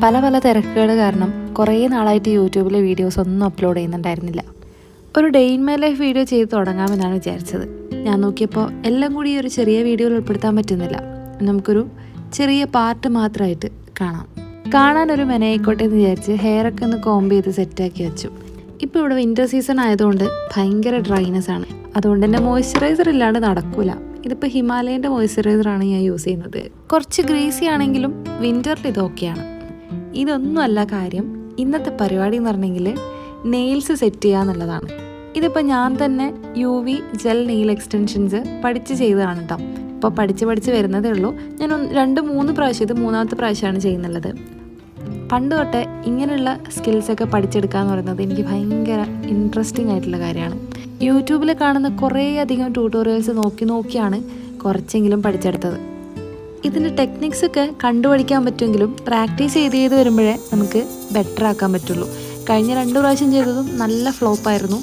പല പല തിരക്കുകൾ കാരണം കുറേ നാളായിട്ട് യൂട്യൂബിലെ വീഡിയോസ് ഒന്നും അപ്ലോഡ് ചെയ്യുന്നുണ്ടായിരുന്നില്ല. ഒരു day in my life video ചെയ്ത് തുടങ്ങാമെന്നാണ് വിചാരിച്ചത്. ഞാൻ നോക്കിയപ്പോൾ എല്ലാം കൂടി ഒരു ചെറിയ വീഡിയോയിൽ ഉൾപ്പെടുത്താൻ പറ്റുന്നില്ല. നമുക്കൊരു ചെറിയ പാർട്ട് മാത്രമായിട്ട് കാണാനൊരു മെനയായിക്കോട്ടെ എന്ന് വിചാരിച്ച് ഹെയറൊക്കെ ഒന്ന് കോംബ് ചെയ്ത് സെറ്റാക്കി വെച്ചു. ഇപ്പോൾ ഇവിടെ വിൻ്റർ സീസൺ ആയതുകൊണ്ട് ഭയങ്കര ഡ്രൈനെസ് ആണ്. അതുകൊണ്ട് തന്നെ മോയ്സ്ചറൈസർ ഇല്ലാണ്ട് നടക്കില്ല. ഇതിപ്പോൾ ഹിമാലയൻ്റെ മോയ്സ്ചറൈസറാണ് ഞാൻ യൂസ് ചെയ്യുന്നത്. കുറച്ച് ഗ്രീസി ആണെങ്കിലും വിൻ്ററിൽ ഇതൊക്കെയാണ്. ഇതൊന്നുമല്ല കാര്യം. ഇന്നത്തെ പരിപാടി എന്ന് പറഞ്ഞെങ്കിൽ നെയിൽസ് സെറ്റ് ചെയ്യുക എന്നുള്ളതാണ്. ഇതിപ്പോൾ ഞാൻ തന്നെ UV ജെൽ നെയിൽ എക്സ്റ്റൻഷൻസ് പഠിച്ച് ചെയ്തതാണ് കേട്ടോ. ഇപ്പോൾ പഠിച്ച് വരുന്നതേ ഉള്ളൂ. ഞാൻ 2-3 പ്രാവശ്യം, ഇത് 3ാമത്തെ പ്രാവശ്യമാണ് ചെയ്യുന്നുള്ളത്. പണ്ട് തൊട്ടേ ഇങ്ങനെയുള്ള സ്കിൽസൊക്കെ പഠിച്ചെടുക്കുക എന്ന് പറയുന്നത് എനിക്ക് ഭയങ്കര ഇൻട്രസ്റ്റിംഗ് ആയിട്ടുള്ള കാര്യമാണ്. യൂട്യൂബിൽ കാണുന്ന കുറേ അധികം ട്യൂട്ടോറിയൽസ് നോക്കിയാണ് കുറച്ചെങ്കിലും പഠിച്ചെടുത്തത്. ഇതിൻ്റെ ടെക്നിക്സൊക്കെ കണ്ടുപഠിക്കാൻ പറ്റുമെങ്കിലും പ്രാക്ടീസ് ചെയ്ത് വരുമ്പോഴേ നമുക്ക് ബെറ്റർ ആക്കാൻ പറ്റുള്ളൂ. കഴിഞ്ഞ 2 പ്രാവശ്യം ചെയ്തതും നല്ല ഫ്ലോപ്പായിരുന്നു.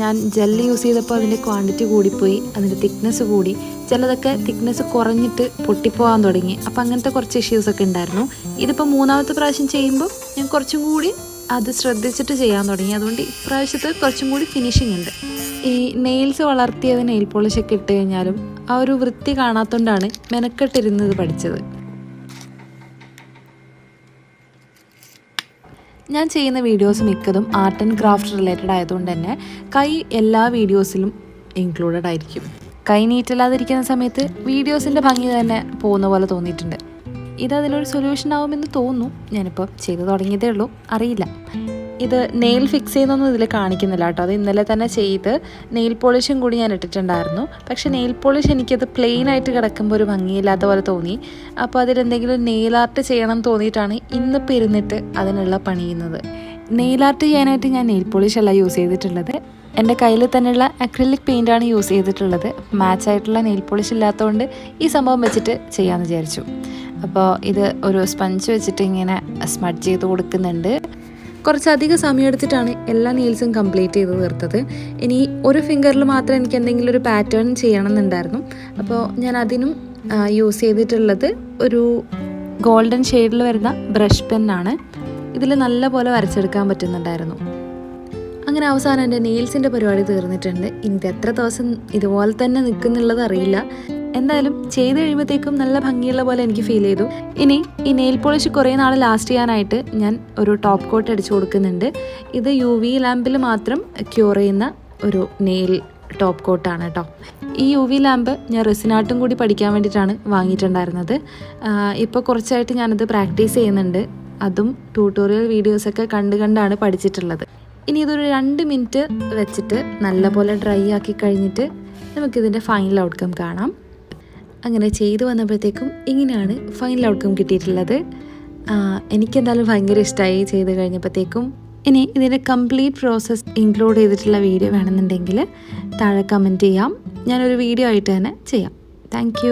ഞാൻ ജെല്ല് യൂസ് ചെയ്തപ്പോൾ അതിൻ്റെ ക്വാണ്ടിറ്റി കൂടിപ്പോയി, അതിൻ്റെ തിക്നെസ് കൂടി, ചിലതൊക്കെ തിക്നെസ് കുറഞ്ഞിട്ട് പൊട്ടിപ്പോകാൻ തുടങ്ങി. അപ്പോൾ അങ്ങനത്തെ കുറച്ച് ഇഷ്യൂസൊക്കെ ഉണ്ടായിരുന്നു. ഇതിപ്പോൾ 3ാമത്തെ പ്രാവശ്യം ചെയ്യുമ്പോൾ ഞാൻ കുറച്ചും കൂടി അത് ശ്രദ്ധിച്ചിട്ട് ചെയ്യാൻ തുടങ്ങി. അതുകൊണ്ട് ഇപ്രാവശ്യത്തെ കുറച്ചും കൂടി ഫിനിഷിംഗ് ഉണ്ട്. ഈ നെയിൽസ് വളർത്തിയത് നെയിൽ പോളിഷൊക്കെ ഇട്ട് കഴിഞ്ഞാലും ആ ഒരു വൃത്തി കാണാത്തതുകൊണ്ടാണ് മെനക്കെട്ടിരുന്നത് പഠിച്ചത്. ഞാൻ ചെയ്യുന്ന വീഡിയോസ് മിക്കതും ആർട്ട് ആൻഡ് ക്രാഫ്റ്റ് റിലേറ്റഡ് ആയതുകൊണ്ട് തന്നെ കൈ എല്ലാ വീഡിയോസിലും ഇൻക്ലൂഡഡ് ആയിരിക്കും. കൈ നീറ്റല്ലാതിരിക്കുന്ന സമയത്ത് വീഡിയോസിൻ്റെ ഭംഗി തന്നെ പോകുന്ന പോലെ തോന്നിയിട്ടുണ്ട്. ഇതതിനൊരു സൊല്യൂഷൻ ആവുമെന്ന് തോന്നുന്നു. ഞാനിപ്പോൾ ചെയ്തു തുടങ്ങിയതേ ഉള്ളൂ, അറിയില്ല. ഇത് നെയിൽ ഫിക്സ് ചെയ്യുന്നൊന്നും ഇതിൽ കാണിക്കുന്നില്ല കേട്ടോ. അത് ഇന്നലെ തന്നെ ചെയ്ത് നെയിൽ പോളിഷും കൂടി ഞാൻ ഇട്ടിട്ടുണ്ടായിരുന്നു. പക്ഷേ നെയിൽ പോളിഷ് എനിക്കത് പ്ലെയിൻ ആയിട്ട് കിടക്കുമ്പോൾ ഒരു ഭംഗിയില്ലാത്ത പോലെ തോന്നി. അപ്പോൾ അതിലെന്തെങ്കിലും നെയിൽ ആർട്ട് ചെയ്യണം തോന്നിയിട്ടാണ് ഇന്നിപ്പോൾ ഇരുന്നിട്ട് അതിനുള്ള പണിയുന്നത്. നെയിൽ ആർട്ട് ചെയ്യാനായിട്ട് ഞാൻ നെയിൽ പോളിഷ് അല്ല യൂസ് ചെയ്തിട്ടുള്ളത്. എൻ്റെ കയ്യിൽ തന്നെയുള്ള അക്രിലിക് പെയിൻ്റാണ് യൂസ് ചെയ്തിട്ടുള്ളത്. മാച്ചായിട്ടുള്ള നെയിൽ പോളിഷ് ഇല്ലാത്തതുകൊണ്ട് ഈ സംഭവം വെച്ചിട്ട് ചെയ്യാമെന്ന് വിചാരിച്ചു. അപ്പോൾ ഇത് ഒരു സ്പഞ്ച് വെച്ചിട്ട് ഇങ്ങനെ സ്മഡ്ജ് ചെയ്ത് കൊടുക്കുന്നുണ്ട്. കുറച്ചധികം സമയം എടുത്തിട്ടാണ് എല്ലാ നെയിൽസും കംപ്ലീറ്റ് ചെയ്ത് തീർത്തത്. ഇനി ഒരു ഫിംഗറിൽ മാത്രം എനിക്ക് എന്തെങ്കിലും ഒരു പാറ്റേൺ ചെയ്യണം എന്നുണ്ടായിരുന്നു. അപ്പോൾ ഞാൻ അതിനും യൂസ് ചെയ്തിട്ടുള്ളത് ഒരു ഗോൾഡൻ ഷെയ്ഡിൽ വരുന്ന ബ്രഷ് പെന്നാണ്. ഇതിൽ നല്ല പോലെ വരച്ചെടുക്കാൻ പറ്റുന്നുണ്ടായിരുന്നു. അങ്ങനെ അവസാനം എൻ്റെ നെയിൽസിൻ്റെ പരിപാടി തീർന്നിട്ടുണ്ട്. ഇനി ഇത് എത്ര ദിവസം ഇതുപോലെ തന്നെ നിൽക്കുന്നുള്ളത് അറിയില്ല. എന്തായാലും ചെയ്ത് കഴിയുമ്പോഴത്തേക്കും നല്ല ഭംഗിയുള്ള പോലെ എനിക്ക് ഫീൽ ചെയ്തു. ഇനി ഈ നെയിൽ പോളിഷ് കുറേ നാൾ ലാസ്റ്റ് ചെയ്യാനായിട്ട് ഞാൻ ഒരു ടോപ്പ് കോട്ട് അടിച്ചു കൊടുക്കുന്നുണ്ട്. ഇത് UV ലാമ്പിൽ മാത്രം ക്യൂർ ചെയ്യുന്ന ഒരു നെയിൽ ടോപ്പ് കോട്ടാണ് കേട്ടോ. ഈ UV ലാമ്പ് ഞാൻ റെസിനാർട്ടും കൂടി പഠിക്കാൻ വേണ്ടിയിട്ടാണ് വാങ്ങിയിട്ടുണ്ടായിരുന്നത്. ഇപ്പോൾ കുറച്ചായിട്ട് ഞാനത് പ്രാക്ടീസ് ചെയ്യുന്നുണ്ട്. അതും ട്യൂട്ടോറിയൽ വീഡിയോസൊക്കെ കണ്ടാണ് പഠിച്ചിട്ടുള്ളത്. ഇനി ഇതൊരു 2 മിനിറ്റ് വെച്ചിട്ട് നല്ലപോലെ ഡ്രൈ ആക്കി കഴിഞ്ഞിട്ട് നമുക്കിതിൻ്റെ ഫൈനൽ ഔട്ട്കം കാണാം. അങ്ങനെ ചെയ്തു വന്നപ്പോഴത്തേക്കും ഇങ്ങനെയാണ് ഫൈനൽ ഔട്ട്കം കിട്ടിയിട്ടുള്ളത്. എനിക്കെന്തായാലും ഭയങ്കര ഇഷ്ടമായി ചെയ്ത് കഴിഞ്ഞപ്പോഴത്തേക്കും. ഇനി ഇതിൻ്റെ കംപ്ലീറ്റ് പ്രോസസ്സ് ഇൻക്ലൂഡ് ചെയ്തിട്ടുള്ള വീഡിയോ വേണമെന്നുണ്ടെങ്കിൽ താഴെ കമൻറ്റ് ചെയ്യാം. ഞാനൊരു വീഡിയോ ആയിട്ട് തന്നെ ചെയ്യാം. താങ്ക്